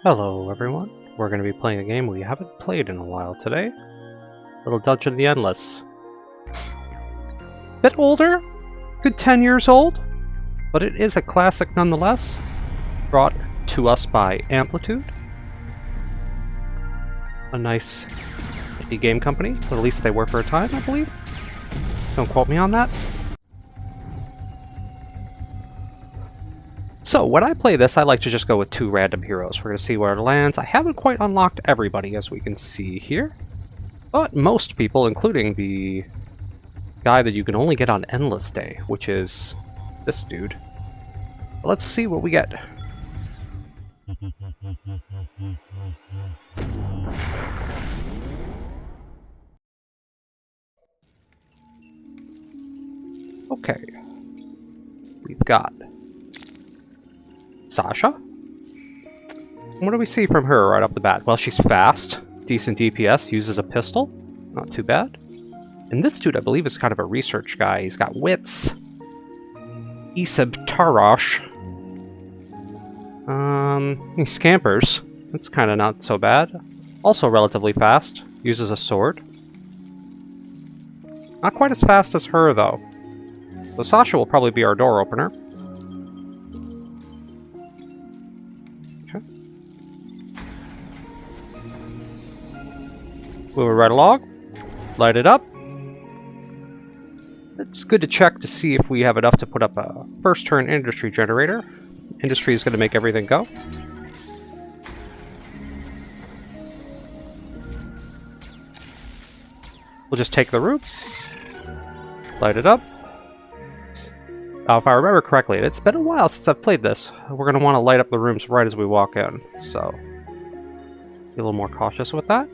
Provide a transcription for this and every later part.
Hello everyone, we're going to be playing a game we haven't played in a while today. Little Dungeon of the Endless. Bit older, good 10 years old, but it is a classic nonetheless, brought to us by Amplitude. A nice indie game company, or at least they were for a time, I believe. Don't quote me on that. So, when I play this, I like to just go with two random heroes. We're going to see where it lands. I haven't quite unlocked everybody, as we can see here. But most people, including the guy that you can only get on Endless Day, which is this dude. Let's see what we get. Okay. We've got Sasha. What do we see from her right off the bat? Well, she's fast, decent DPS, uses a pistol, not too bad. And this dude, I believe, is kind of a research guy. He's got wits. Isab Tarash. He scampers. That's kind of not so bad. Also relatively fast. Uses a sword. Not quite as fast as her, though. So Sasha will probably be our door opener. Moving right along. Light it up. It's good to check to see if we have enough to put up a first turn industry generator. Industry is going to make everything go. We'll just take the room. Light it up. Now, if I remember correctly, it's been a while since I've played this. We're going to want to light up the rooms right as we walk in. So, be a little more cautious with that.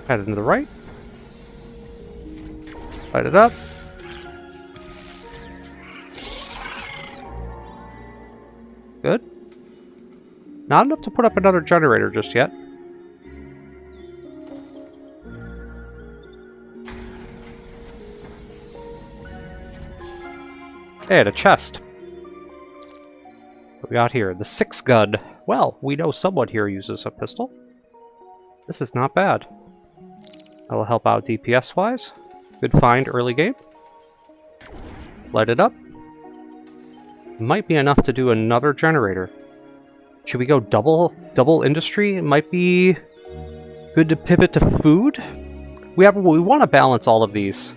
Head into the right. Light it up. Good. Not enough to put up another generator just yet. Hey, and a chest. What we got here? The 6-gun. Well, we know someone here uses a pistol. This is not bad. That'll help out DPS-wise. Good find early game. Light it up. Might be enough to do another generator. Should we go double industry? It might be good to pivot to food. We want to balance all of these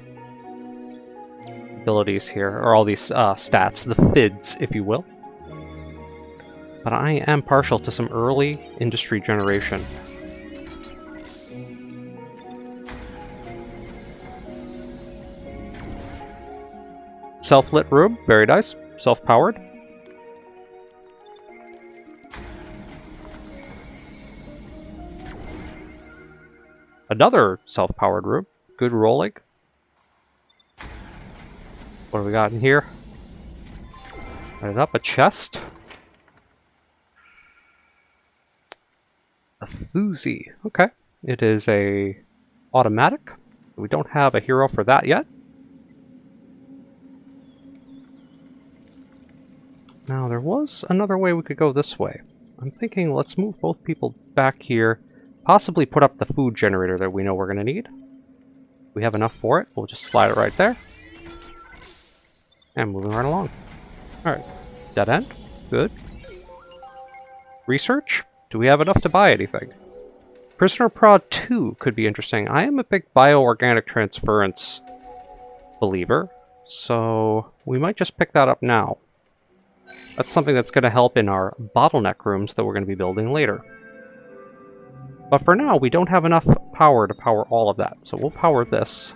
abilities here, or all these stats, the FIDs, if you will. But I am partial to some early industry generation. Self-lit room, very nice. Self-powered. Another self-powered room. Good rolling. What do we got in here? Light it up, a chest. A Fuzi. Okay. It is a automatic. We don't have a hero for that yet. Now, there was another way we could go this way. I'm thinking let's move both people back here. Possibly put up the food generator that we know we're going to need. We have enough for it. We'll just slide it right there. And moving right along. Alright. Dead end. Good. Research. Do we have enough to buy anything? Prisoner Prod 2 could be interesting. I am a big bioorganic transference believer. So we might just pick that up now. That's something that's going to help in our bottleneck rooms that we're going to be building later. But for now, we don't have enough power to power all of that. So we'll power this.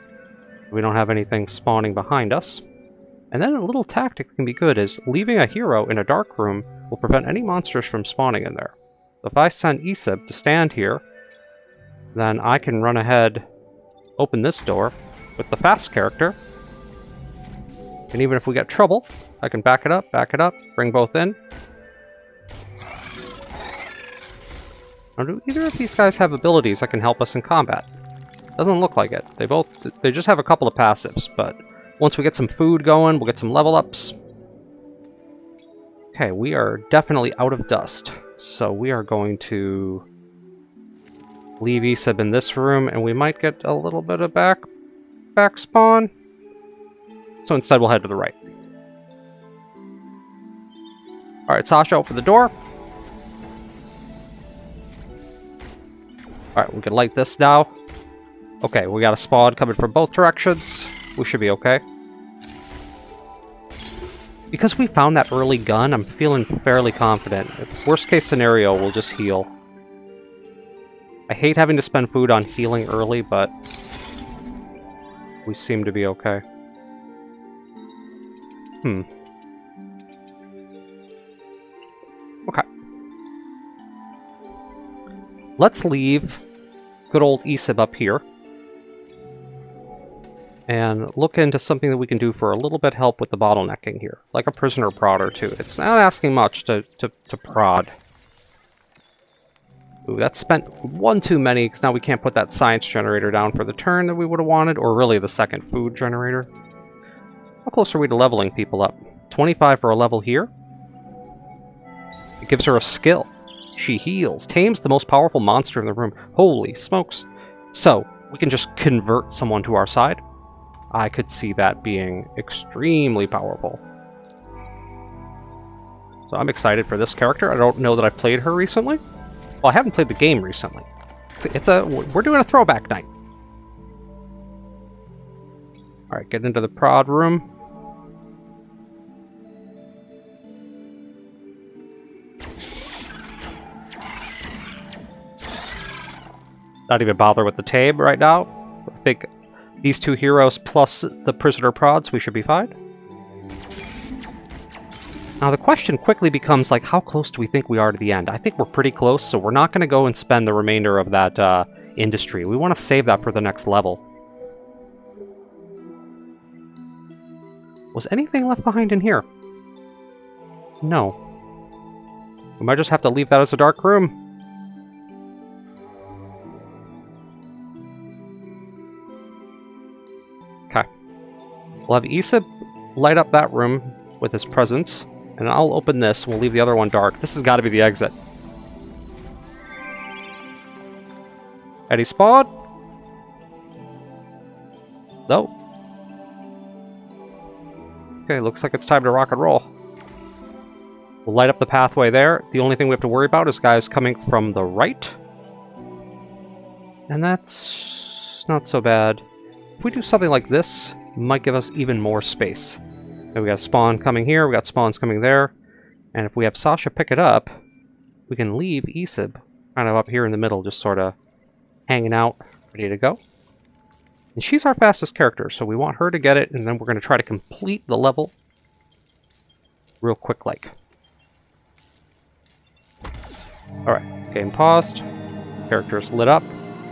We don't have anything spawning behind us. And then a little tactic that can be good is leaving a hero in a dark room will prevent any monsters from spawning in there. So if I send Isab to stand here, then I can run ahead, open this door with the fast character. And even if we get trouble, I can back it up, bring both in. Now, do either of these guys have abilities that can help us in combat? Doesn't look like it. They just have a couple of passives, but once we get some food going, we'll get some level ups. Okay, we are definitely out of dust. So we are going to leave Isib in this room, and we might get a little bit of back spawn. So instead we'll head to the right. Alright, Sasha, open the door. Alright, we can light this now. Okay, we got a spawn coming from both directions. We should be okay. Because we found that early gun, I'm feeling fairly confident. Worst case scenario, we'll just heal. I hate having to spend food on healing early, but we seem to be okay. Okay. Let's leave good old Isib up here and look into something that we can do for a little bit help with the bottlenecking here, like a prisoner prod or two. It's not asking much to prod. Ooh, that's spent one too many, because now we can't put that science generator down for the turn that we would have wanted, or really the second food generator. How close are we to leveling people up? 25 for a level here. It gives her a skill. She heals. Tames the most powerful monster in the room. Holy smokes. So, we can just convert someone to our side. I could see that being extremely powerful. So I'm excited for this character. I don't know that I've played her recently. Well, I haven't played the game recently. We're doing a throwback night. Alright, get into the prod room. Not even bother with the tame right now. I think these two heroes plus the prisoner prods, we should be fine. Now the question quickly becomes, like, how close do we think we are to the end? I think we're pretty close, so we're not going to go and spend the remainder of that industry. We want to save that for the next level. Was anything left behind in here? No. We might just have to leave that as a dark room. Okay. We'll have Isib light up that room with his presence, and I'll open this, and we'll leave the other one dark. This has got to be the exit. Any spawn? No. Okay, looks like it's time to rock and roll. We'll light up the pathway there. The only thing we have to worry about is guys coming from the right. And that's not so bad. If we do something like this, it might give us even more space. And we got a spawn coming here, we got spawns coming there. And if we have Sasha pick it up, we can leave Isib kind of up here in the middle, just sort of hanging out, ready to go. And she's our fastest character, so we want her to get it, and then we're going to try to complete the level real quick like. Alright, game paused. Characters lit up.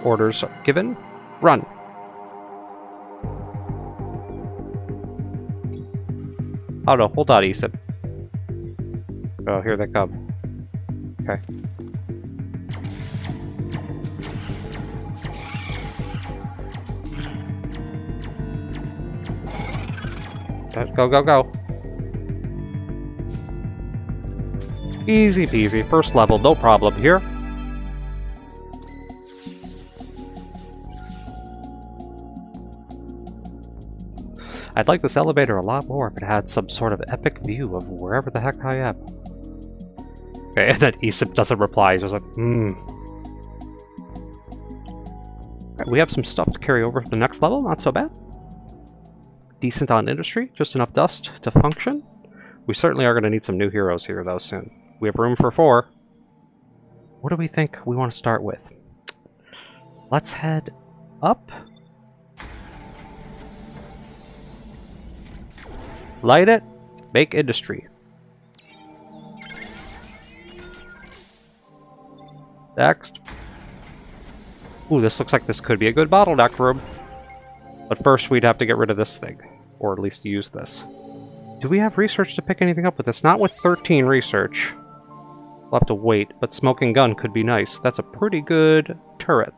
Orders are given. Run. Oh no, hold on, Isib. Oh, here they come. Okay. Go, go, go. Easy peasy. First level, no problem here. I'd like this elevator a lot more if it had some sort of epic view of wherever the heck I am. Okay, and then Isib doesn't reply. He's just like, Right, we have some stuff to carry over to the next level, not so bad. Decent on industry, just enough dust to function. We certainly are going to need some new heroes here, though, soon. We have room for 4. What do we think we want to start with? Let's head up. Light it. Make industry. Next. Ooh, this looks like this could be a good bottleneck room. But first we'd have to get rid of this thing. Or at least use this. Do we have research to pick anything up with this? Not with 13 research. We'll have to wait, but smoking gun could be nice. That's a pretty good turret.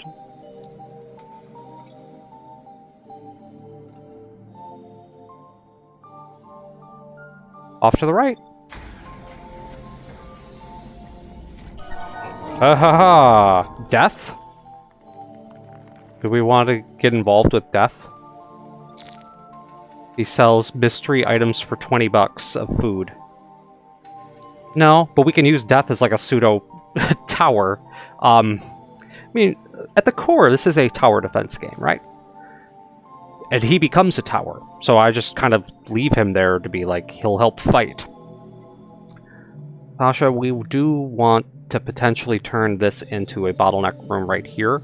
Off to the right. Ha ha! Death? Do we want to get involved with death? He sells mystery items for 20 bucks of food. No, but we can use death as like a pseudo tower. I mean, at the core, this is a tower defense game, right? And he becomes a tower, so I just kind of leave him there to be like, he'll help fight. Sasha, we do want to potentially turn this into a bottleneck room right here.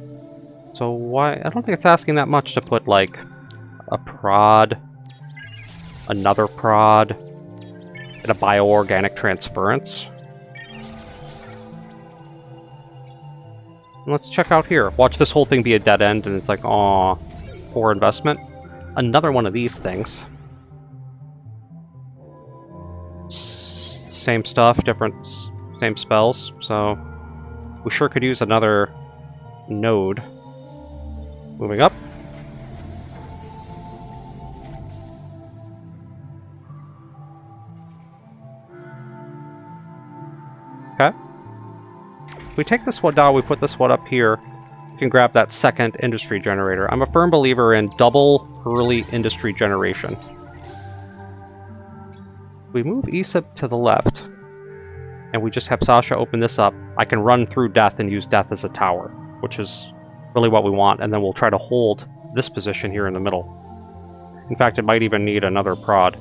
So why? I don't think it's asking that much to put like a prod, another prod, and a bioorganic transference. Let's check out here. Watch this whole thing be a dead end, and it's like, aw, poor investment. Another one of these things. Same stuff, same spells, so we sure could use another node. Moving up. Okay. If we take this one down, we put this one up here, we can grab that second industry generator. I'm a firm believer in double early industry generation. We move Isab to the left, and we just have Sasha open this up. I can run through death and use death as a tower, which is really what we want, and then we'll try to hold this position here in the middle. In fact, it might even need another prod.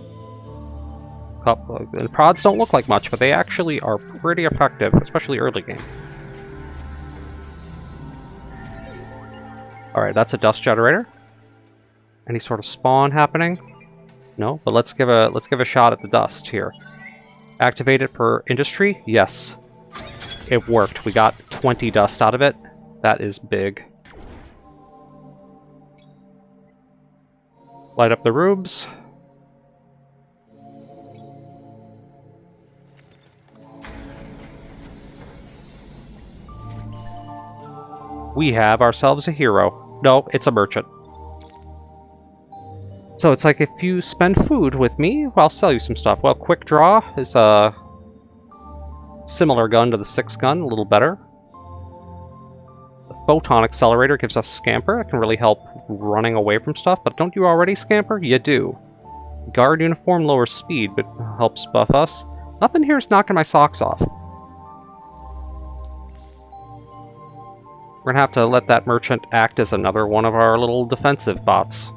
The prods don't look like much, but they actually are pretty effective, especially early game. Alright, that's a dust generator. Any sort of spawn happening? No, but let's give a shot at the dust here. Activate it for industry? Yes. It worked. We got 20 dust out of it. That is big. Light up the rubes. We have ourselves a hero. No, it's a merchant. So it's like, if you spend food with me, I'll sell you some stuff. Well, quick draw is a similar gun to the 6 gun, a little better. The photon accelerator gives us scamper. It can really help running away from stuff, but don't you already scamper? You do. Guard uniform lowers speed, but helps buff us. Nothing here is knocking my socks off. We're gonna have to let that merchant act as another one of our little defensive bots.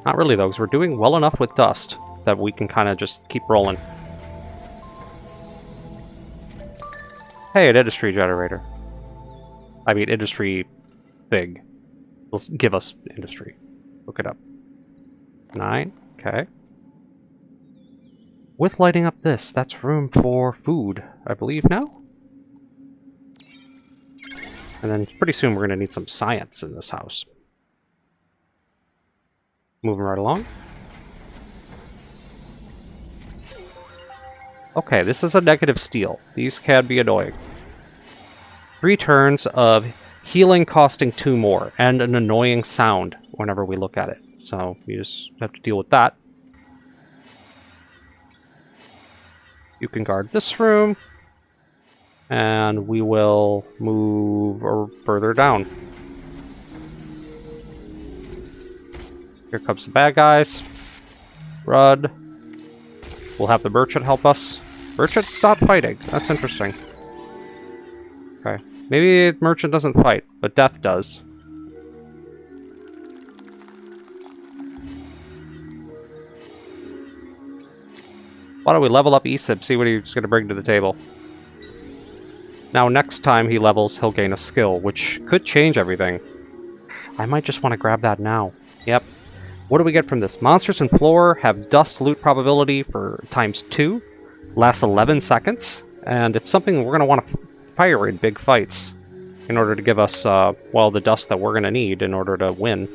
Not really, though, because we're doing well enough with dust that we can kind of just keep rolling. Hey, an industry generator. I mean, industry big. Will give us industry. Look it up. 9, okay. With lighting up this, that's room for food, I believe now? And then pretty soon we're going to need some science in this house. Moving right along. Okay, this is a negative steal. These can be annoying. 3 turns of healing costing 2 more, and an annoying sound whenever we look at it. So we just have to deal with that. You can guard this room. And we will move further down. Here comes the bad guys. Rud. We'll have the merchant help us. Merchant, stop fighting. That's interesting. Okay. Maybe merchant doesn't fight, but death does. Why don't we level up Isib, see what he's going to bring to the table. Now, next time he levels, he'll gain a skill, which could change everything. I might just want to grab that now. Yep. What do we get from this? Monsters and floor have dust loot probability for ×2, lasts 11 seconds, and it's something we're going to want to fire in big fights in order to give us, well, the dust that we're going to need in order to win.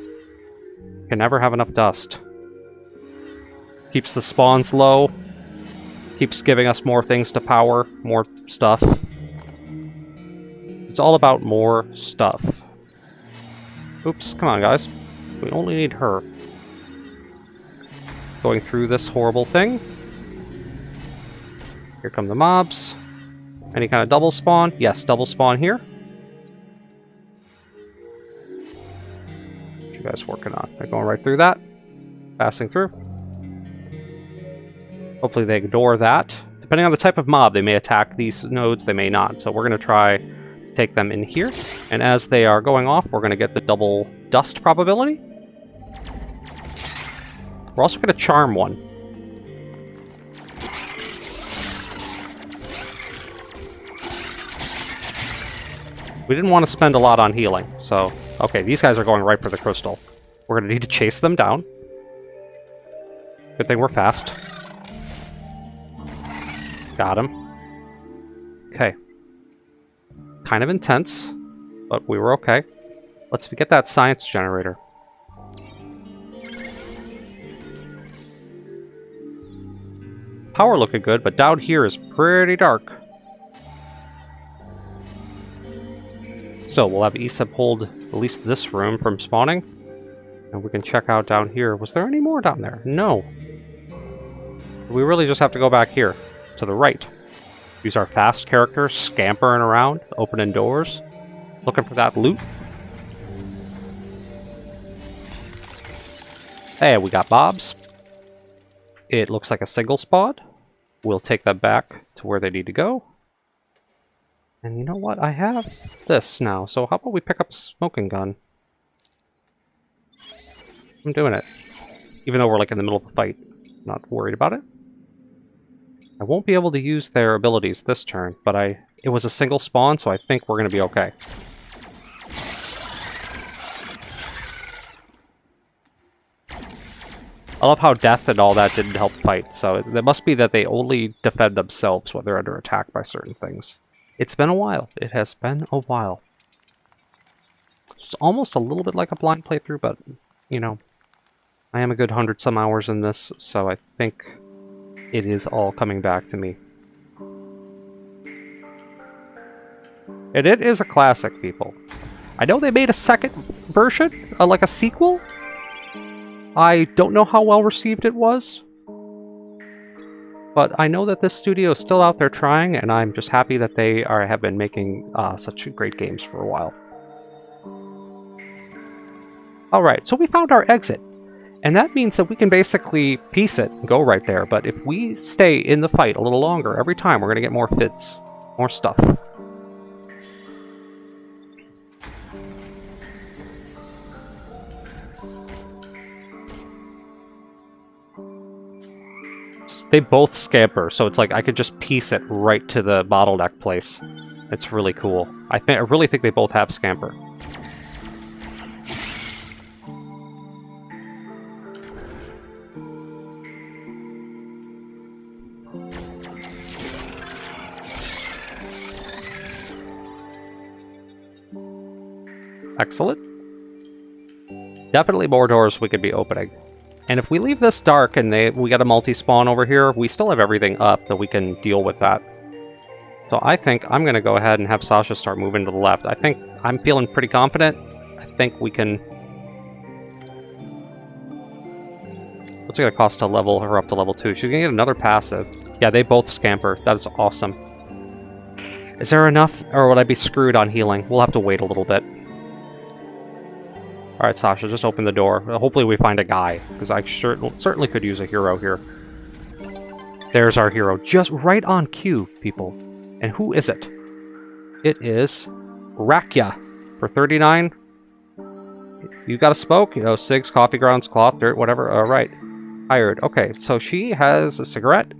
Can never have enough dust. Keeps the spawns low, keeps giving us more things to power, more stuff. It's all about more stuff. Oops, come on, guys. We only need her. Going through this horrible thing. Here come the mobs. Any kind of double spawn? Yes, double spawn here. What you guys working on? They're going right through that. Passing through. Hopefully they ignore that. Depending on the type of mob, they may attack these nodes, they may not. So we're going to try to take them in here. And as they are going off, we're going to get the double dust probability. We're also going to charm one. We didn't want to spend a lot on healing, so... Okay, these guys are going right for the crystal. We're going to need to chase them down. Good thing we're fast. Got him. Okay. Kind of intense, but we were okay. Let's get that science generator. Power looking good, but down here is pretty dark. So we'll have Isab hold at least this room from spawning. And we can check out down here. Was there any more down there? No. We really just have to go back here, to the right. Use our fast character, scampering around, opening doors, looking for that loot. Hey, we got Bobs. It looks like a single spawn. We'll take them back to where they need to go. And you know what? I have this now, so how about we pick up a smoking gun? I'm doing it. Even though we're like in the middle of the fight. Not worried about it. I won't be able to use their abilities this turn, but it was a single spawn, so I think we're going to be okay. I love how death and all that didn't help fight, so it must be that they only defend themselves when they're under attack by certain things. It's been a while. It has been a while. It's almost a little bit like a blind playthrough, but, you know, I am a good 100-some hours in this, so I think it is all coming back to me. And it is a classic, people. I know they made a second version, like a sequel. I don't know how well received it was. But I know that this studio is still out there trying, and I'm just happy that they have been making such great games for a while. Alright, so we found our exit. And that means that we can basically piece it and go right there. But if we stay in the fight a little longer, every time we're going to get more fids. More stuff. They both scamper, so it's like I could just piece it right to the bottleneck place. It's really cool. I really think they both have scamper. Excellent. Definitely more doors we could be opening. And if we leave this dark and we get a multi-spawn over here, we still have everything up that we can deal with that. So I think I'm going to go ahead and have Sasha start moving to the left. I think I'm feeling pretty confident. I think we can... What's it going to cost to level her up to level 2? She's going to get another passive. Yeah, they both scamper. That is awesome. Is there enough, or would I be screwed on healing? We'll have to wait a little bit. Alright, Sasha, just open the door. Hopefully we find a guy, because I certainly could use a hero here. There's our hero, just right on cue, people. And who is it? It is Rakya for 39. You got a smoke? You know, cigs, coffee grounds, cloth, dirt, whatever. Alright. Hired. Okay, so she has a cigarette,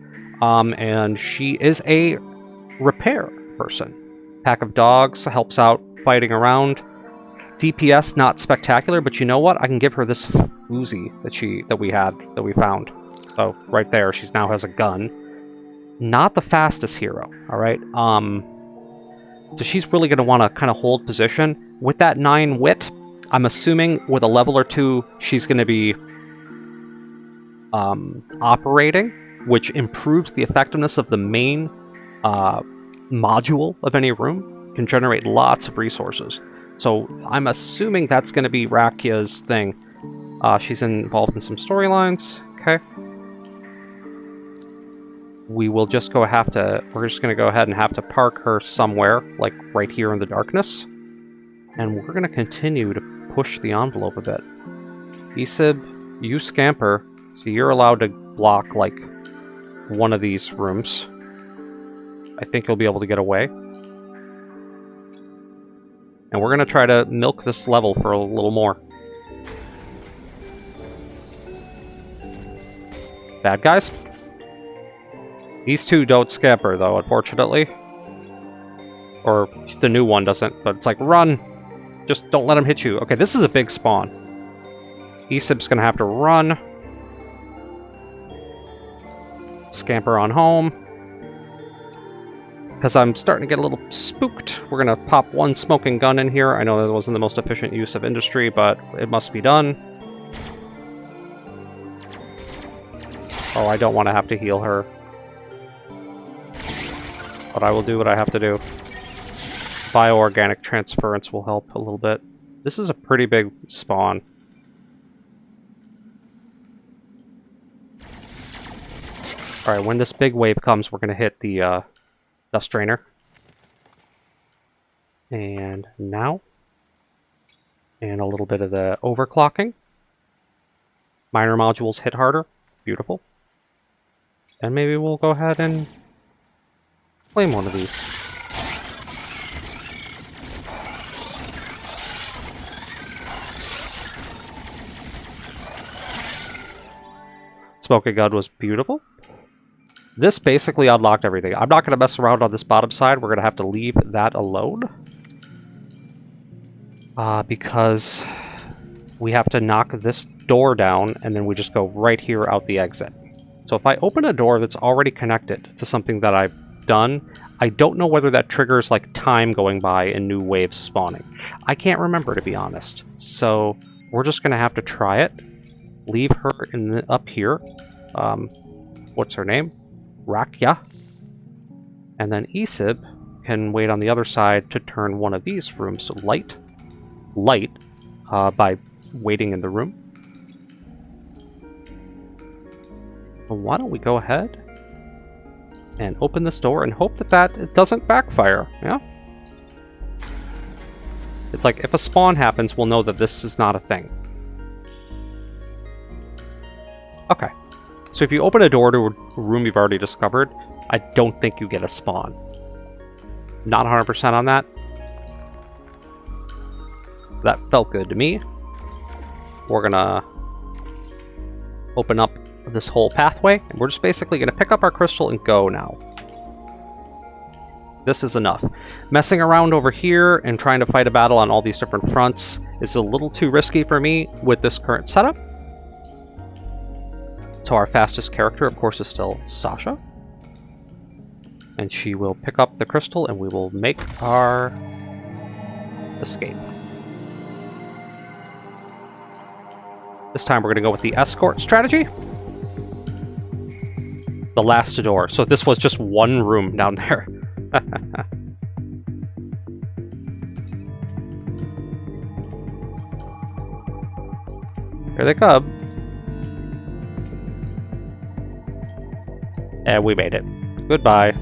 and she is a repair person. Pack of dogs helps out fighting around. DPS not spectacular, but you know what? I can give her this Uzi that we found. So right there, she now has a gun. Not the fastest hero, all right. So she's really going to want to kind of hold position with that 9 wit. I'm assuming with a level or 2, she's going to be operating, which improves the effectiveness of the main module of any room. Can generate lots of resources. So I'm assuming that's going to be Rakya's thing. She's involved in some storylines. Okay. we will just we're just going to go ahead and have to park her somewhere, like right here in the darkness. And we're going to continue to push the envelope a bit. Esib, you scamper, so you're allowed to block, like, one of these rooms. I think you'll be able to get away. And we're going to try to milk this level for a little more. Bad guys? These two don't scamper, though, unfortunately. Or the new one doesn't, but it's like, run! Just don't let him hit you. Okay, this is a big spawn. Esib's gonna have to run. Scamper on home. Because I'm starting to get a little spooked. We're gonna pop one smoking gun in here. I know that wasn't the most efficient use of industry, but it must be done. Oh, I don't want to have to heal her. But I will do what I have to do. Bioorganic transference will help a little bit. This is a pretty big spawn. Alright, when this big wave comes, we're going to hit the dust drainer. And now. And a little bit of the overclocking. Minor modules hit harder. Beautiful. And maybe we'll go ahead and claim one of these. Smoking gun was beautiful. This basically unlocked everything. I'm not going to mess around on this bottom side. We're going to have to leave that alone. Because we have to knock this door down, and then we just go right here out the exit. So if I open a door that's already connected to something that I've done, I don't know whether that triggers like time going by and new waves spawning. I can't remember, to be honest. So we're just going to have to try it. Leave her up here. What's her name? Rakya. And then Esib can wait on the other side to turn one of these rooms light. By waiting in the room. Well, why don't we go ahead and open this door and hope that it doesn't backfire, yeah? It's like, if a spawn happens, we'll know that this is not a thing. Okay. So if you open a door to a room you've already discovered, I don't think you get a spawn. Not 100% on that. That felt good to me. We're gonna open up this whole pathway, and we're just basically gonna pick up our crystal and go now. This is enough. Messing around over here and trying to fight a battle on all these different fronts is a little too risky for me with this current setup. So our fastest character, of course, is still Sasha. And she will pick up the crystal and we will make our escape. This time we're going to go with the escort strategy. The last door. So this was just one room down there. Here they come. And we made it. Goodbye.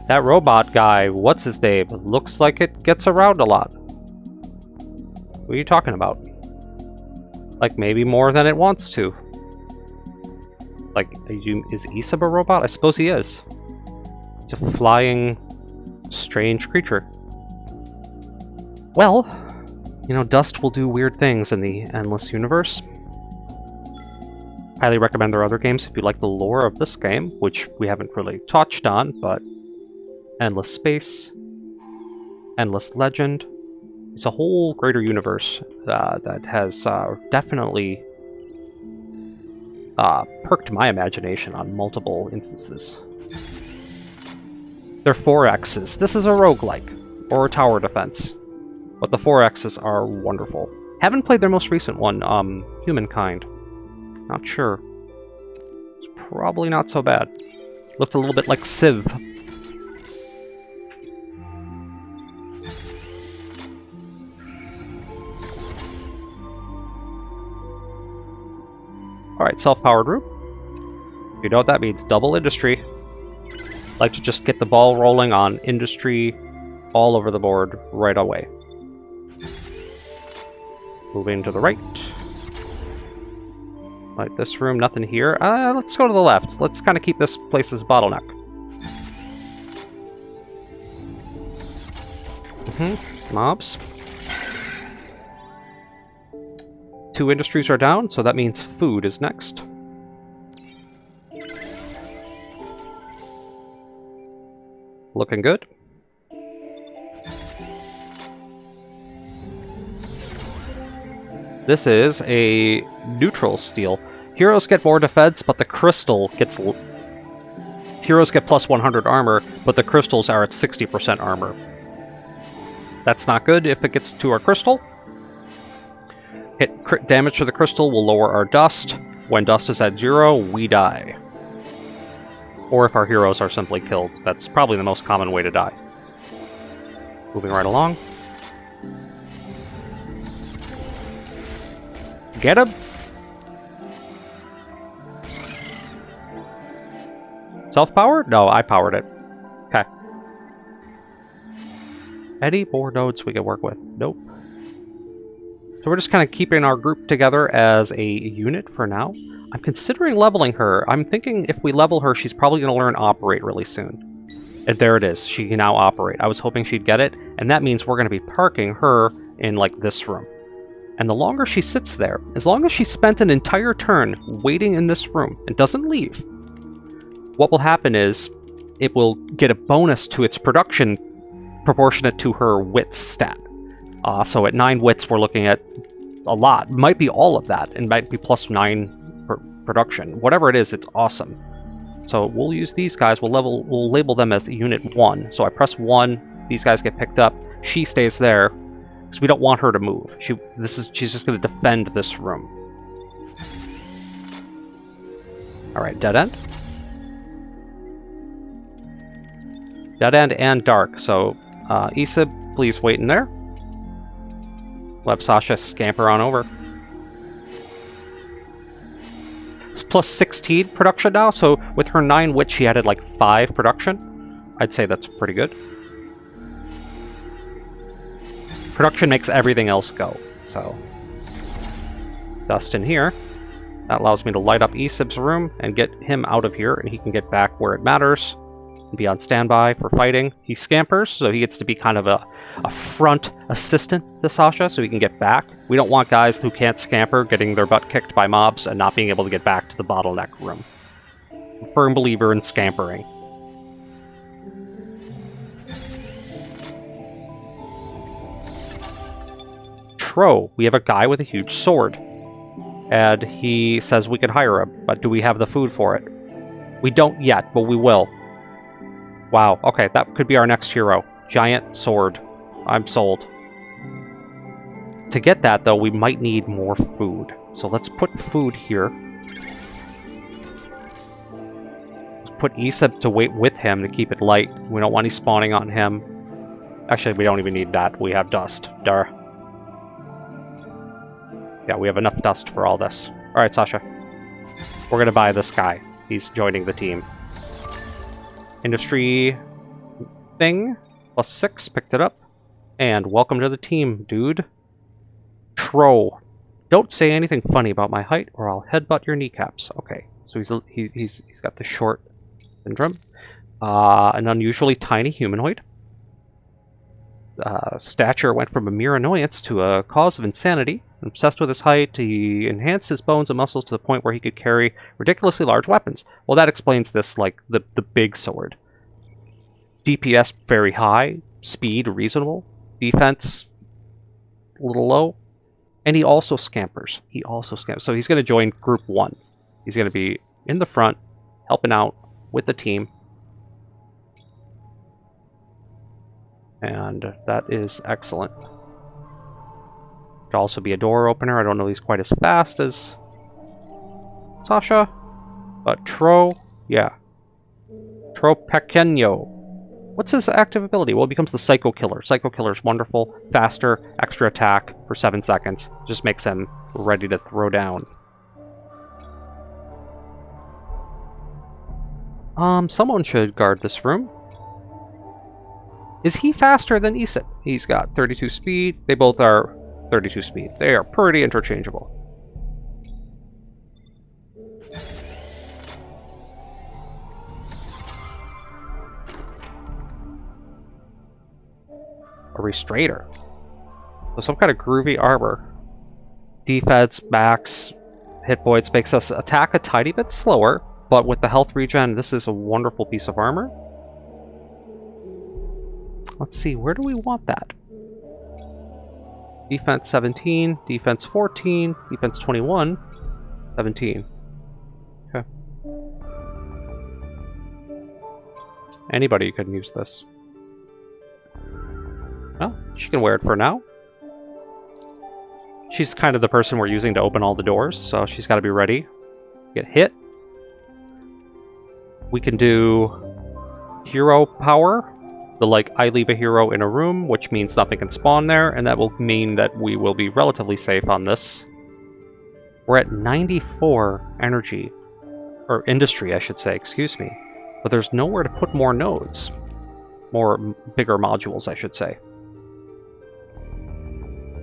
That robot guy, what's his name? Looks like it gets around a lot. What are you talking about? Like, maybe more than it wants to. Like, is Esib a robot? I suppose he is. He's a flying, strange creature. Well, you know, dust will do weird things in the Endless universe. Highly recommend their other games if you like the lore of this game, which we haven't really touched on, but Endless Space, Endless Legend. It's a whole greater universe that has definitely perked my imagination on multiple instances. They're 4Xs. This is a roguelike, or a tower defense. But the 4Xs are wonderful. Haven't played their most recent one, Humankind. Not sure. It's probably not so bad. Looked a little bit like Civ. Alright, self-powered room. You know what that means. Double industry. Like to just get the ball rolling on industry all over the board right away. Moving to the right. Like this room, nothing here. Let's go to the left. Let's kind of keep this place as a bottleneck. Mobs. 2 industries are down, so that means food is next. Looking good. This is a neutral steal. Heroes get more defense, but the crystal gets... Heroes get plus 100 armor, but the crystals are at 60% armor. That's not good if it gets to our crystal. Hit crit damage to the crystal will lower our dust. When dust is at 0, we die. Or if our heroes are simply killed. That's probably the most common way to die. Moving right along. Get him! Self-powered? No, I powered it. Okay. Any more nodes we can work with? Nope. So we're just kind of keeping our group together as a unit for now. I'm considering leveling her. I'm thinking if we level her, she's probably going to learn Operate really soon. And there it is. She can now Operate. I was hoping she'd get it, and that means we're going to be parking her in, like, this room. And the longer she sits there, as long as she spent an entire turn waiting in this room and doesn't leave, what will happen is it will get a bonus to its production proportionate to her wits stat. So at 9 wits, we're looking at a lot. Might be all of that, and might be plus 9 production. Whatever it is, it's awesome. So we'll use these guys. We'll label them as Unit 1. So I press 1. These guys get picked up. She stays there because we don't want her to move. She's just going to defend this room. All right, dead end. Dead end and dark. So Isib, please wait in there. We'll have Sasha scamper on over. It's plus 16 production now, so with her 9 wit, she added like 5 production. I'd say that's pretty good. Production makes everything else go, so. Dust in here. That allows me to light up Isib's room and get him out of here, and he can get back where it matters. And be on standby for fighting. He scampers, so he gets to be kind of a front assistant to Sasha, so he can get back. We don't want guys who can't scamper getting their butt kicked by mobs and not being able to get back to the bottleneck room. I'm a firm believer in scampering. Tro, we have a guy with a huge sword. And he says we could hire him, but do we have the food for it? We don't yet, but we will. Wow, okay, that could be our next hero. Giant sword. I'm sold. To get that, though, we might need more food. So let's put food here. Let's put Isib to wait with him to keep it light. We don't want any spawning on him. Actually, we don't even need that. We have dust. Duh. Yeah, we have enough dust for all this. Alright, Sasha. We're gonna buy this guy. He's joining the team. Industry thing. Plus 6. Picked it up. And welcome to the team, dude. Tro. Don't say anything funny about my height or I'll headbutt your kneecaps. Okay. So he's got the short syndrome. An unusually tiny humanoid. Stature went from a mere annoyance to a cause of insanity. Obsessed with his height, he enhanced his bones and muscles to the point where he could carry ridiculously large weapons. Well, that explains this, like, the big sword. DPS very high, speed reasonable, defense a little low, and he also scampers. So he's going to join Group 1. He's going to be in the front, helping out with the team. And that is excellent. Could also be a door opener. I don't know he's quite as fast as Sasha. But Tro, yeah. Tro Pequeño. What's his active ability? Well, it becomes the Psycho Killer. Psycho Killer is wonderful. Faster, extra attack for 7 seconds. Just makes him ready to throw down. Someone should guard this room. Is he faster than Isip? He's got 32 speed. They both are 32 speed. They are pretty interchangeable. A restrainer. So some kind of groovy armor. Defense, max, hit points makes us attack a tiny bit slower, but with the health regen, this is a wonderful piece of armor. Let's see, where do we want that? Defense 17, defense 14, defense 21, 17. Okay. Anybody could use this. Well, she can wear it for now. She's kind of the person we're using to open all the doors, so she's got to be ready. Get hit. We can do hero power. I leave a hero in a room, which means nothing can spawn there, and that will mean that we will be relatively safe on this. We're at 94 energy. Or industry, I should say, excuse me. But there's nowhere to put more nodes. Bigger modules, I should say.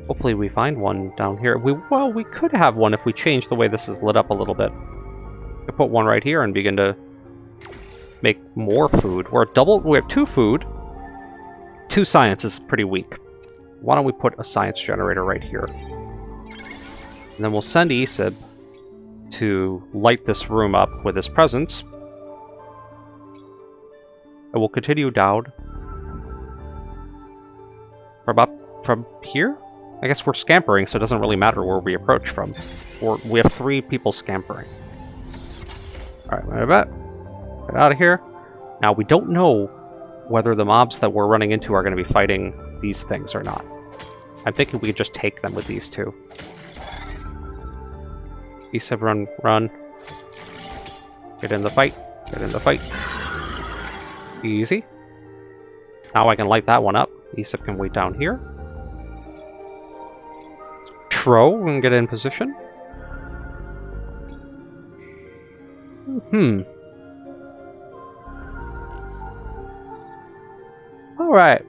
Hopefully we find one down here. We could have one if we change the way this is lit up a little bit. We could put one right here and begin to make more food. We have 2 food. 2 science is pretty weak. Why don't we put a science generator right here? And then we'll send Isib to light this room up with his presence. And we'll continue down. From here? I guess we're scampering, so it doesn't really matter where we approach from. We have 3 people scampering. Alright, get out of here. Now, we don't know whether the mobs that we're running into are going to be fighting these things or not. I'm thinking we could just take them with these 2. Isib, run. Get in the fight. Easy. Now I can light that one up. Isib can wait down here. Tro can get in position. Alright.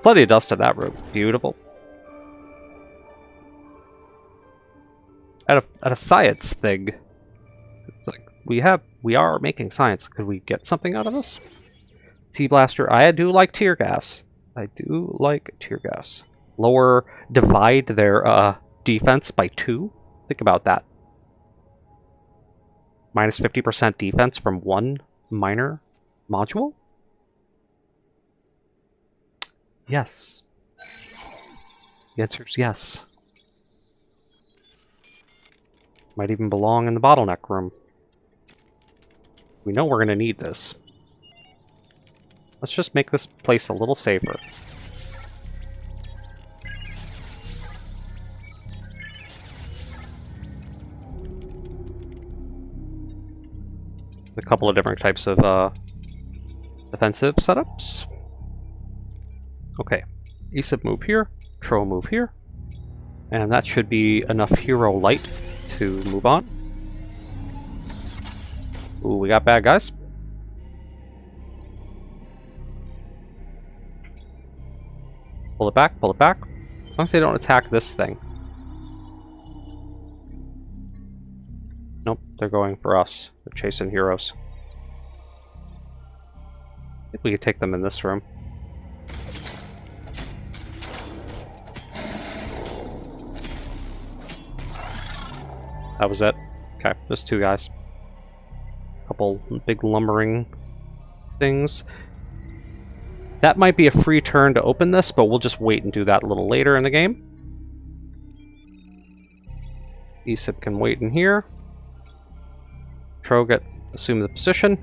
Plenty of dust in that room. Beautiful. At a science thing. It's like we are making science. Could we get something out of this? T-Blaster. I do like tear gas. Divide their defense by 2. Think about that. Minus 50% defense from 1 minor module? Yes. The answer is yes. Might even belong in the bottleneck room. We know we're going to need this. Let's just make this place a little safer. A couple of different types of defensive setups. Okay, Isib move here, Tro move here, and that should be enough hero light to move on. Ooh, we got bad guys. Pull it back, pull it back. As long as they don't attack this thing. Nope, they're going for us. They're chasing heroes. I think we could take them in this room. That was it. Okay, just 2 guys. Couple big lumbering things. That might be a free turn to open this, but we'll just wait and do that a little later in the game. Isib can wait in here. Tro assume the position.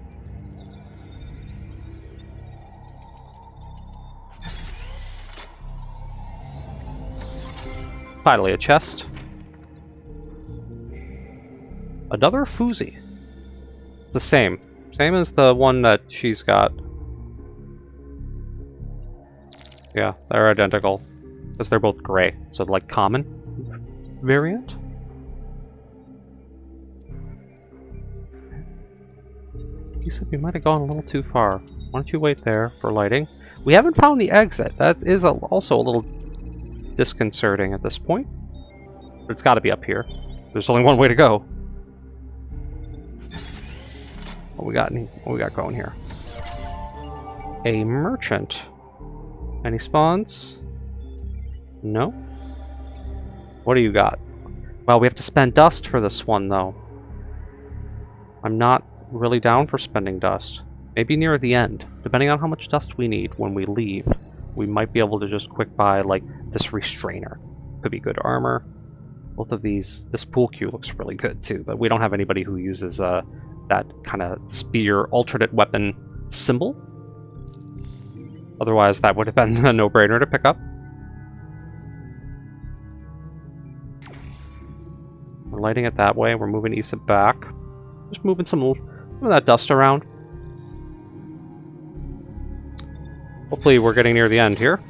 Finally, a chest. Another Foozy. The same. Same as the one that she's got. yeah. They're identical. Because they're both gray. So, like, common variant? You said we might have gone a little too far. Why don't you wait there for lighting? We haven't found the exit. That is also a little disconcerting at this point. But it's got to be up here. There's only one way to go. What we got going here? A merchant. Any spawns? No? What do you got? Well, we have to spend dust for this one, though. I'm not really down for spending dust. Maybe near the end. Depending on how much dust we need when we leave, we might be able to just quick buy, like, this restrainer. Could be good armor. Both of these. This pool cue looks really good, too, but we don't have anybody who uses that kind of spear alternate weapon symbol. Otherwise, that would have been a no-brainer to pick up. We're lighting it that way. We're moving Issa back. Just moving some of that dust around. Hopefully we're getting near the end here.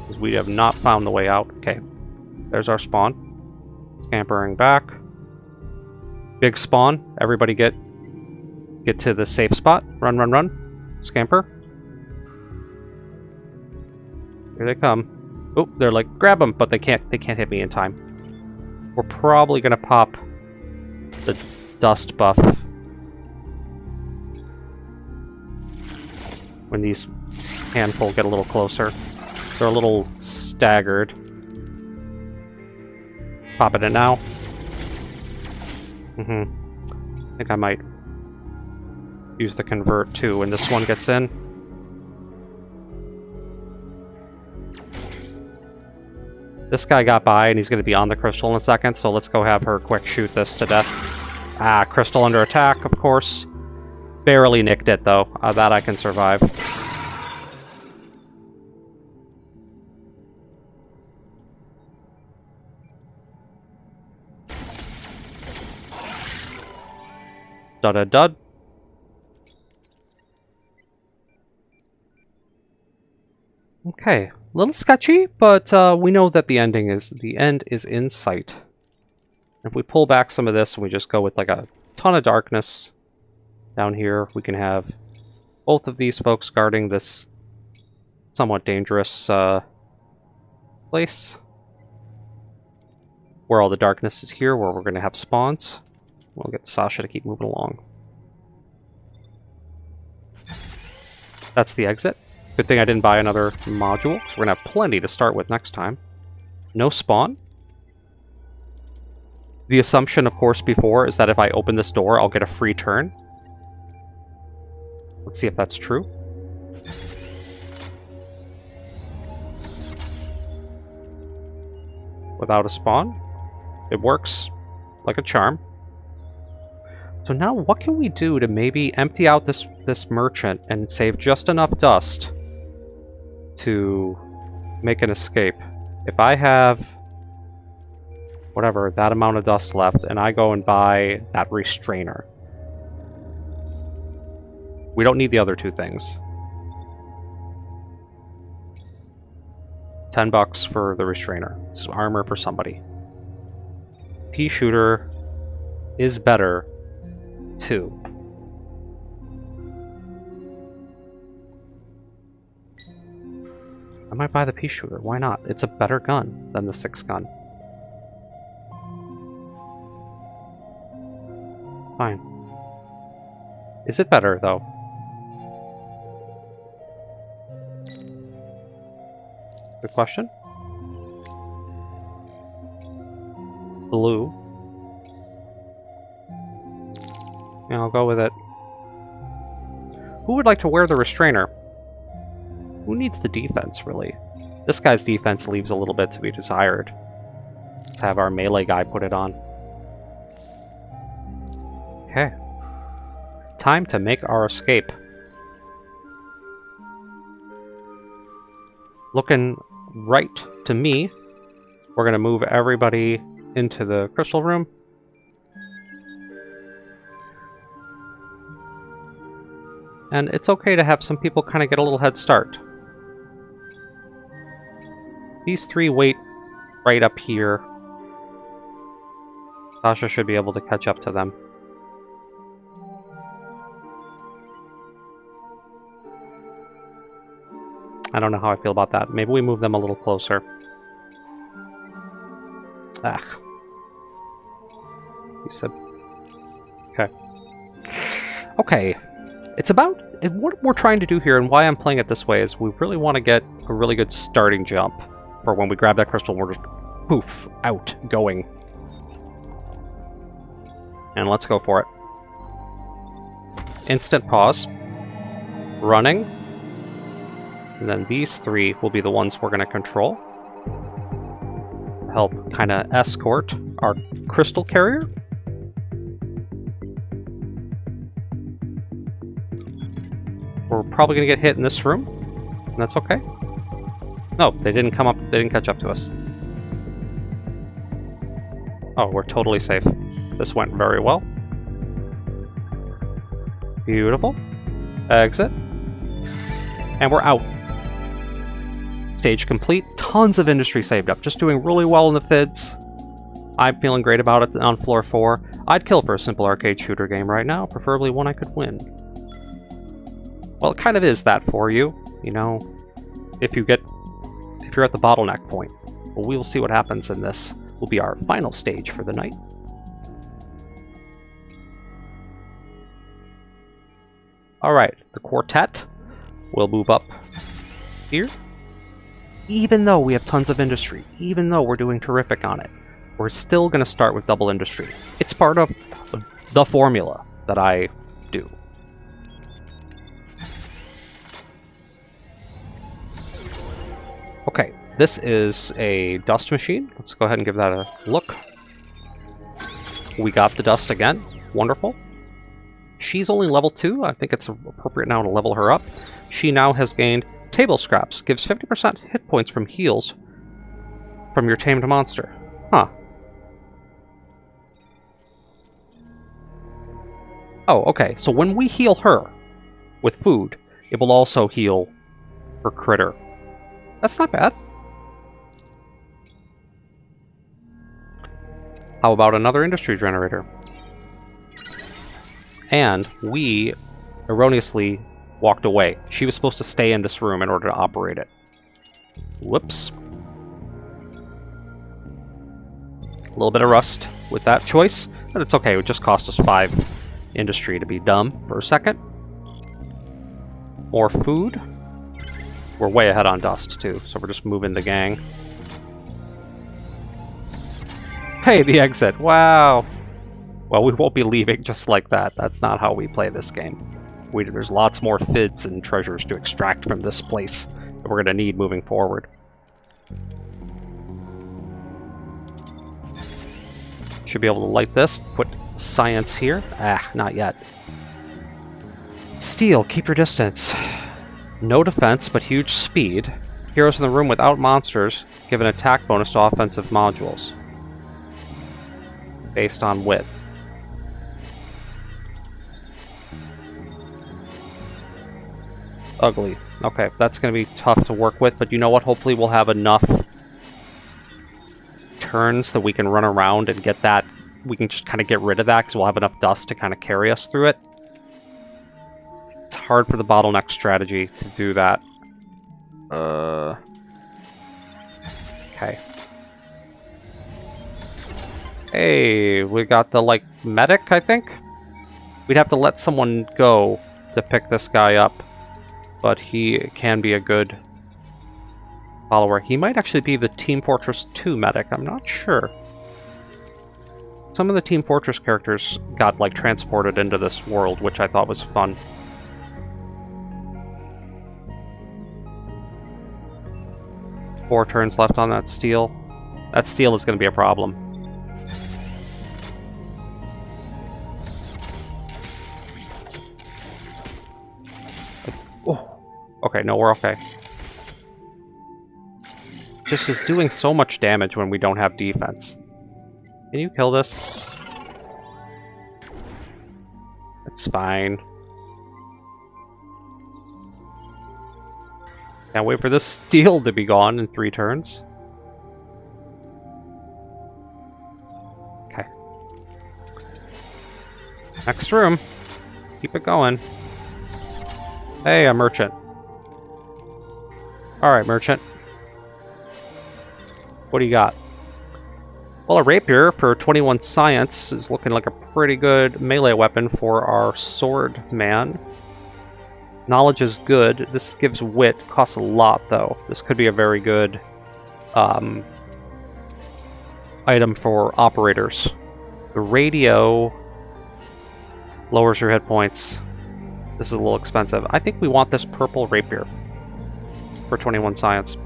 Because we have not found the way out. Okay. There's our spawn. Scampering back. Big spawn. Everybody get to the safe spot. Run, run, run. Scamper. Here they come. Oh, they're like, grab them, but they can't hit me in time. We're probably gonna pop the dust buff when these handful get a little closer. They're a little staggered. Popping it now. I think I might use the convert too when this one gets in. This guy got by and he's going to be on the crystal in a second, so let's go have her quick shoot this to death. Ah, crystal under attack, of course. Barely nicked it though. That I can survive. Dud-a-dud. Okay, a little sketchy, but we know that the end is in sight. If we pull back some of this and we just go with like a ton of darkness down here, we can have both of these folks guarding this somewhat dangerous place. Where all the darkness is here, where we're going to have spawns. We'll get Sasha to keep moving along. That's the exit. Good thing I didn't buy another module, so we're going to have plenty to start with next time. No spawn. The assumption, of course, before is that if I open this door, I'll get a free turn. Let's see if that's true. Without a spawn. It works like a charm. So now what can we do to maybe empty out this merchant and save just enough dust to make an escape? If I have whatever, that amount of dust left, and I go and buy that restrainer. We don't need the other two things. $10 for the restrainer. It's armor for somebody. Pea shooter is better too. I might buy the pea shooter. Why not? It's a better gun than the 6 gun. Fine. Is it better though? Good question. Blue. Yeah, I'll go with it. Who would like to wear the restrainer? Who needs the defense, really? This guy's defense leaves a little bit to be desired. Let's have our melee guy put it on. Okay. Time to make our escape. Looking right to me. We're going to move everybody into the crystal room. And it's okay to have some people kind of get a little head start. These three wait right up here. Tasha should be able to catch up to them. I don't know how I feel about that. Maybe we move them a little closer. Ah. You said... Okay. Okay. It's about... What we're trying to do here, and why I'm playing it this way, is we really want to get a really good starting jump for when we grab that crystal, we're just poof, out, going. And let's go for it. Instant pause. Running. And then these three will be the ones we're going to control. Help kind of escort our crystal carrier. We're probably going to get hit in this room. And that's okay. No, they didn't come up. They didn't catch up to us. Oh, we're totally safe. This went very well. Beautiful. Exit. And we're out. Stage complete. Tons of industry saved up. Just doing really well in the FIDs. I'm feeling great about it on floor 4. I'd kill for a simple arcade shooter game right now, preferably one I could win. Well, it kind of is that for you, you know, if you're at the bottleneck point. But we will see what happens in this. Will be our final stage for the night. Alright, the quartet will move up here. Even though we have tons of industry, even though we're doing terrific on it, we're still going to start with double industry. It's part of the formula that I do. Okay, this is a dust machine. Let's go ahead and give that a look. We got the dust again. Wonderful. She's only level 2. I think it's appropriate now to level her up. She now has gained table scraps. Gives 50% hit points from heals from your tamed monster. Huh. Oh, okay. So when we heal her with food, it will also heal her critter. That's not bad. How about another industry generator? And we erroneously walked away. She was supposed to stay in this room in order to operate it. Whoops. A little bit of rust with that choice, but it's okay. It just cost us 5 industry to be dumb for a second. More food. We're way ahead on dust, too, so we're just moving the gang. Hey, the exit. Wow. Well, we won't be leaving just like that. That's not how we play this game. There's lots more FIDs and treasures to extract from this place that we're going to need moving forward. Should be able to light this. Put science here. Ah, not yet. Steel, keep your distance. No defense, but huge speed. Heroes in the room without monsters give an attack bonus to offensive modules. Based on width. Ugly. Okay, that's going to be tough to work with, but you know what? Hopefully we'll have enough turns that we can run around and get that. We can just kind of get rid of that because we'll have enough dust to kind of carry us through it. It's hard for the bottleneck strategy to do that. Okay. Hey, we got the, like, medic, I think? We'd have to let someone go to pick this guy up. But he can be a good follower. He might actually be the Team Fortress 2 medic. I'm not sure. Some of the Team Fortress characters got, like, transported into this world, which I thought was fun. Four turns left on that steel. That steel is going to be a problem. Oh. Okay, no, we're okay. Just is doing so much damage when we don't have defense. Can you kill this? It's fine. Can't wait for this steel to be gone in 3 turns. Next room. Keep it going. Hey, a merchant. Alright, merchant. What do you got? Well, a rapier for 21 science is looking like a pretty good melee weapon for our sword man. Knowledge is good. This gives wit. Costs a lot, though. This could be a very good item for operators. The radio lowers your hit points. This is a little expensive. I think we want this purple rapier for 21 science.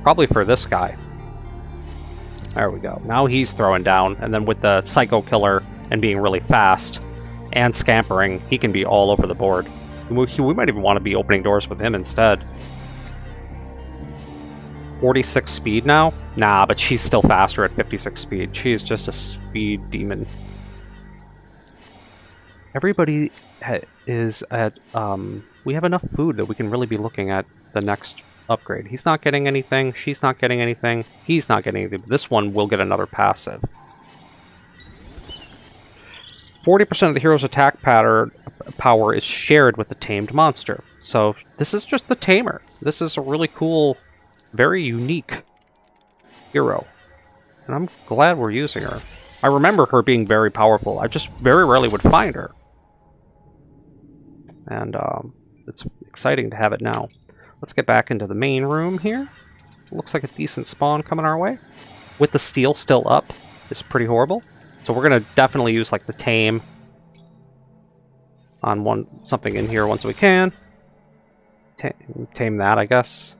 Probably for this guy. There we go. Now he's throwing down, and then with the Psycho Killer and being really fast and scampering, he can be all over the board. We might even want to be opening doors with him instead. 46 speed now? Nah, but she's still faster at 56 speed. She's just a speed demon. Everybody is at... we have enough food that we can really be looking at the next upgrade. He's not getting anything, she's not getting anything, he's not getting anything. This one will get another passive. 40% of the hero's attack power is shared with the tamed monster. So this is just the tamer. This is a really cool, very unique hero. And I'm glad we're using her. I remember her being very powerful. I just very rarely would find her. And it's exciting to have it now. Let's get back into the main room here. Looks like a decent spawn coming our way. With the steel still up, it's pretty horrible. So we're gonna definitely use like the tame on something in here once we can. Tame that, I guess.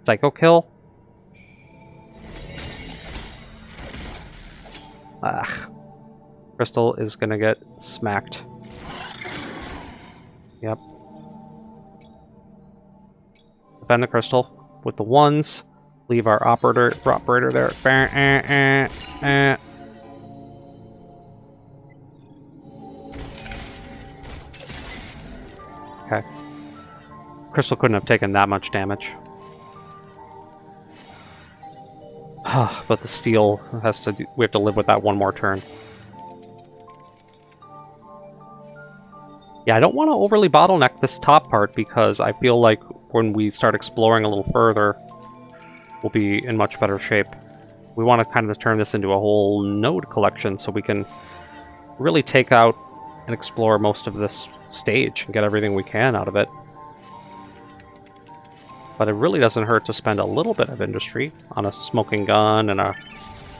Psycho kill. Crystal is gonna get smacked. Yep. Defend the crystal with the ones. Leave our operator there. Okay. Crystal couldn't have taken that much damage. But the steel has to we have to live with that one more turn. Yeah, I don't want to overly bottleneck this top part because I feel like when we start exploring a little further, we'll be in much better shape. We want to kind of turn this into a whole node collection so we can really take out and explore most of this stage and get everything we can out of it. But it really doesn't hurt to spend a little bit of industry on a smoking gun and a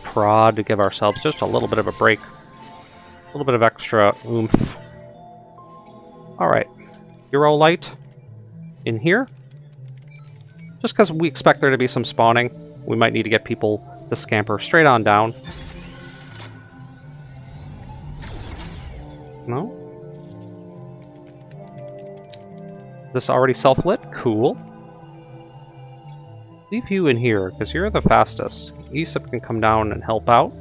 prod to give ourselves just a little bit of a break. A little bit of extra oomph. Alright, Hero Light in here. Just because we expect there to be some spawning, we might need to get people to scamper straight on down. No? This already self-lit? Cool. Leave you in here, because you're the fastest. Aesop can come down and help out.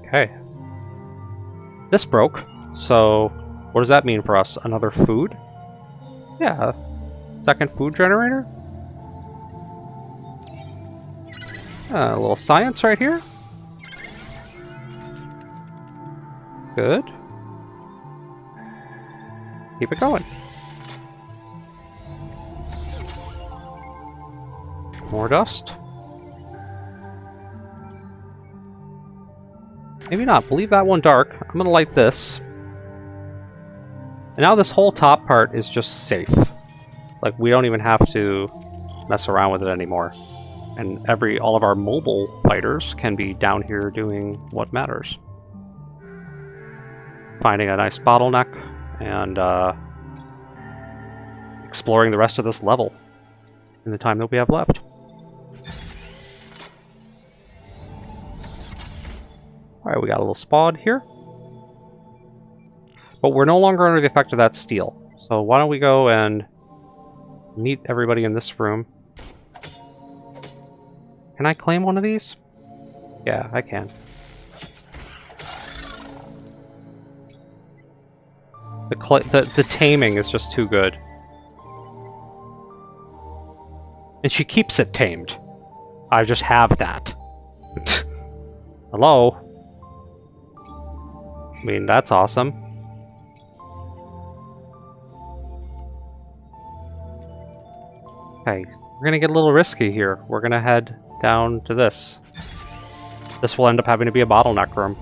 Okay. This broke, so what does that mean for us? Another food? Yeah. Second food generator? A little science right here. Good. Keep it going. More dust. Maybe not. Leave that one dark. I'm gonna light this. And now this whole top part is just safe. Like, we don't even have to mess around with it anymore. And all of our mobile fighters can be down here doing what matters. Finding a nice bottleneck and exploring the rest of this level in the time that we have left. Alright, we got a little spawn here. But we're no longer under the effect of that steel. So why don't we go and meet everybody in this room. Can I claim one of these? Yeah, I can. The taming is just too good. And she keeps it tamed. I just have that. Hello? I mean, that's awesome. Okay, we're gonna get a little risky here. We're gonna head down to this. This will end up having to be a bottleneck room.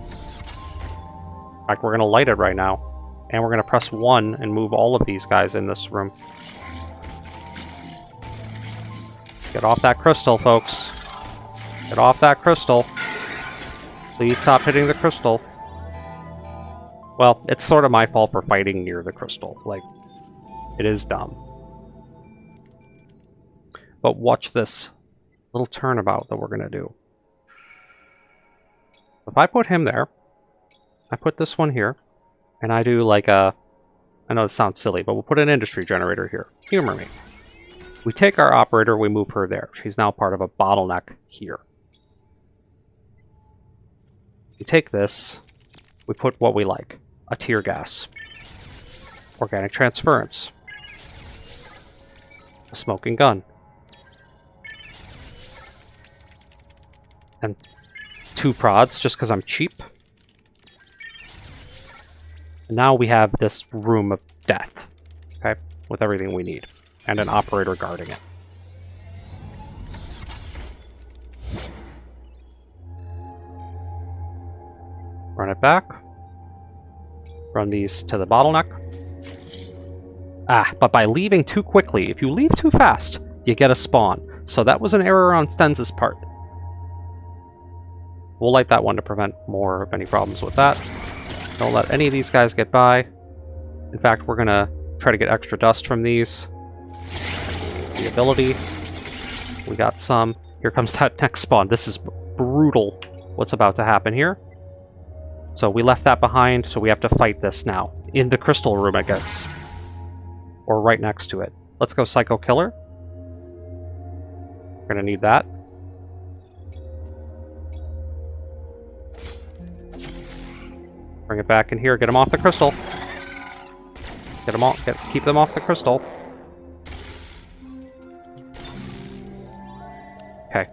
Like, we're gonna light it right now. And we're gonna press 1 and move all of these guys in this room. Get off that crystal, folks. Get off that crystal. Please stop hitting the crystal. Well, it's sort of my fault for fighting near the crystal. Like, it is dumb. But watch this little turnabout that we're going to do. If I put him there, I put this one here, and I do like a... I know it sounds silly, but we'll put an industry generator here. Humor me. We take our operator, we move her there. She's now part of a bottleneck here. We take this, we put what we like. A tear gas. Organic transference. A smoking gun. And 2 prods, just because I'm cheap. And now we have this room of death. Okay? With everything we need. And an operator guarding it. Run it back. Run these to the bottleneck. Ah, but by leaving too quickly, if you leave too fast, you get a spawn. So that was an error on StehnZ's part. We'll light that one to prevent more of any problems with that. Don't let any of these guys get by. In fact, we're going to try to get extra dust from these. The ability. We got some. Here comes that next spawn. This is brutal what's about to happen here. So we left that behind, so we have to fight this now. In the crystal room, I guess. Or right next to it. Let's go Psycho Killer. We're going to need that. Bring it back in here. Get them off the crystal. Get them off. Keep them off the crystal. Okay.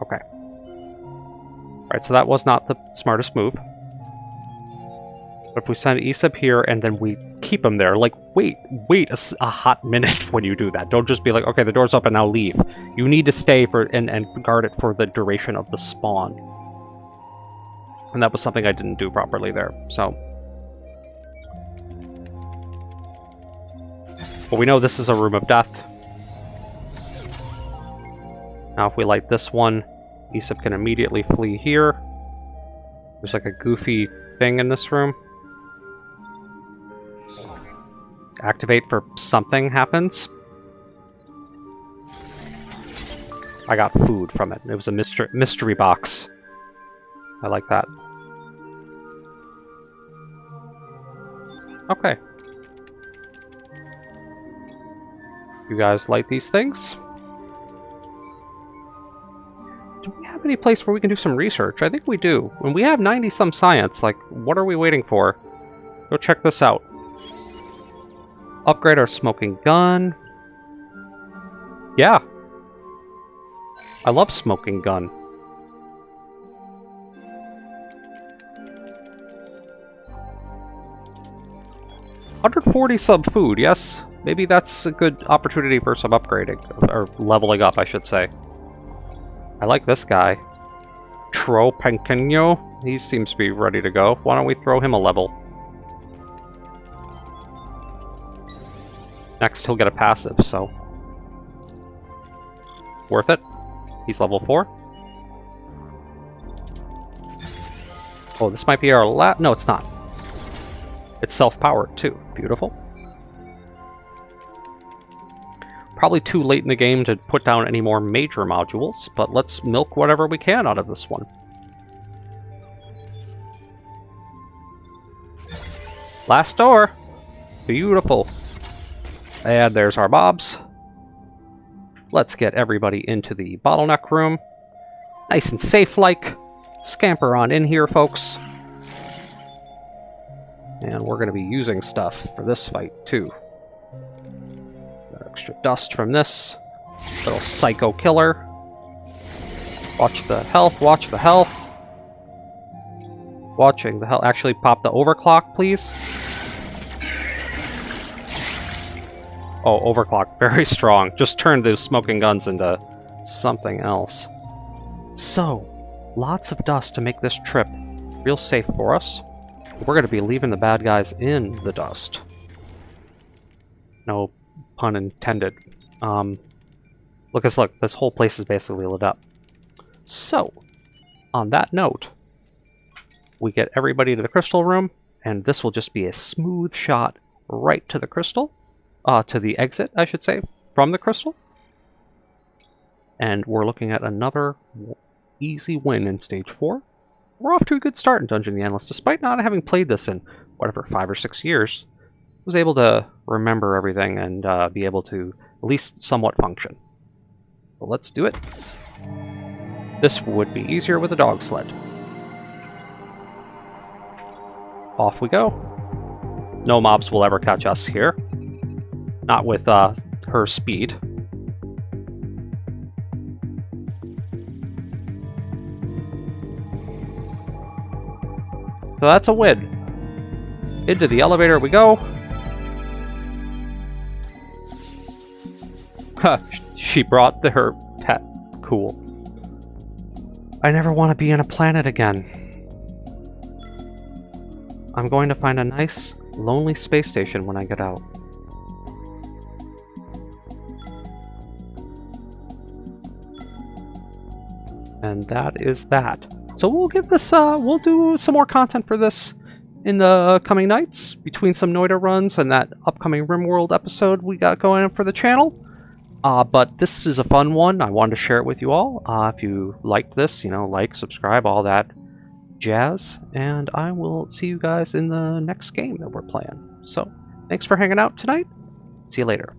Okay. Alright, so that was not the smartest move. But if we send Isab here and then we keep him there, like, wait a hot minute when you do that. Don't just be like, okay, the door's open, now leave. You need to stay for and guard it for the duration of the spawn. And that was something I didn't do properly there, so. But we know this is a room of death. Now if we light this one, Isab can immediately flee here. There's like a goofy thing in this room. Activate for something happens. I got food from it. It was a mystery box. I like that. Okay. You guys light these things? Do we have any place where we can do some research? I think we do. When we have 90-some science, like, what are we waiting for? Go check this out. Upgrade our smoking gun. Yeah. I love smoking gun. 140 sub food, yes. Maybe that's a good opportunity for some upgrading. Or leveling up, I should say. I like this guy. Tropenqueno. He seems to be ready to go. Why don't we throw him a level? Next, he'll get a passive, so... worth it. He's level 4. Oh, this might be our no, it's not. It's self-powered, too. Beautiful. Probably too late in the game to put down any more major modules, but let's milk whatever we can out of this one. Last door! Beautiful. And there's our mobs. Let's get everybody into the bottleneck room. Nice and safe-like. Scamper on in here, folks. And we're going to be using stuff for this fight, too. Got extra dust from this little psycho killer. Watch the health, watch the health. Watching the health. Actually, pop the overclock, please. Oh, overclock, very strong. Just turned those smoking guns into something else. So, lots of dust to make this trip real safe for us. We're going to be leaving the bad guys in the dust. No pun intended. Look, this whole place is basically lit up. So, on that note, we get everybody to the crystal room, and this will just be a smooth shot right to the crystal. To the exit, I should say, from the crystal. And we're looking at another easy win in Stage 4. We're off to a good start in Dungeon the Endless, despite not having played this in, whatever, 5 or 6 years. I was able to remember everything and be able to at least somewhat function. So let's do it. This would be easier with a dog sled. Off we go. No mobs will ever catch us here. Not with her speed. So that's a win. Into the elevator we go. She brought her pet. Cool. I never want to be on a planet again. I'm going to find a nice, lonely space station when I get out. And that is that. So we'll give this, we'll do some more content for this in the coming nights, between some Noida runs and that upcoming RimWorld episode we got going for the channel. But this is a fun one. I wanted to share it with you all. If you liked this, you know, like, subscribe, all that jazz. And I will see you guys in the next game that we're playing. So, thanks for hanging out tonight. See you later.